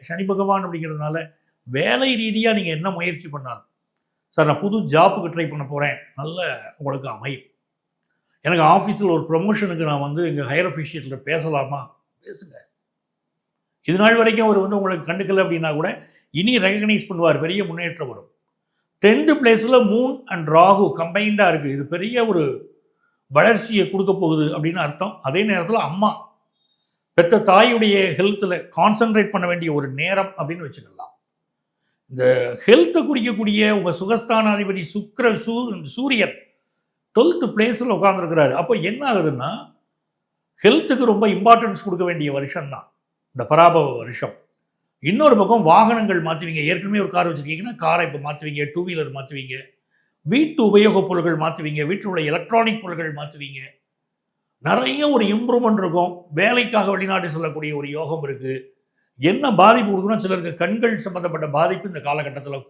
சனி பகவான் அப்படிங்கிறதுனால வேலை ரீதியாக நீங்கள் என்ன முயற்சி பண்ணாலும் சார் நான் புது ஜாப்புக்கு ட்ரை பண்ண போகிறேன், நல்ல உங்களுக்கு அமையும். எனக்கு ஆஃபீஸில் ஒரு ப்ரொமோஷனுக்கு நான் வந்து எங்கள் ஹையர் அஃபிஷியேட்டில் பேசலாமா, பேசுங்க. இது நாள் வரைக்கும் அவர் வந்து உங்களுக்கு கண்டுக்கல அப்படின்னா கூட இனி ரெகக்னைஸ் பண்ணுவார், பெரிய முன்னேற்றம் வரும். 10th பிளேஸில் மூன் அண்ட் ராகு கம்பைண்டாக இருக்குது. இது பெரிய ஒரு வளர்ச்சியை கொடுக்க போகுது அப்படின்னு அர்த்தம். அதே நேரத்தில் அம்மா பெற்ற தாயுடைய ஹெல்த்தில் கான்சன்ட்ரேட் பண்ண வேண்டிய ஒரு நேரம் அப்படின்னு வச்சுக்கலாம். இந்த ஹெல்த்தை குறிக்கக்கூடிய உங்கள் சுகஸ்தானாதிபதி சூரியன் 12th பிளேஸில் உட்காந்துருக்கிறாரு. அப்போ என்ன ஆகுதுன்னா ஹெல்த்துக்கு ரொம்ப இம்பார்ட்டன்ஸ் கொடுக்க வேண்டிய வருஷம்தான் இந்த பராபவ வருஷம். இன்னொரு பக்கம் வாகனங்கள் மாற்றுவீங்க. ஏற்கனவே ஒரு கார் வச்சுருக்கீங்கன்னா காரை இப்போ மாற்றுவீங்க, 2 வீலர் மாற்றுவீங்க, வீட்டு உபயோகப் பொருட்கள் மாற்றுவீங்க, வீட்டில் உள்ள எலக்ட்ரானிக் பொருட்கள் மாற்றுவீங்க. நிறைய ஒரு இம்ப்ரூவ்மெண்ட் இருக்கும். வேலைக்காக வெளிநாடு செல்லக்கூடிய ஒரு யோகம் இருக்குது. என்ன பாதிப்பு கொடுக்குன்னா சிலருக்கு கண்கள் சம்மந்தப்பட்ட பாதிப்பு இந்த காலகட்டத்தில்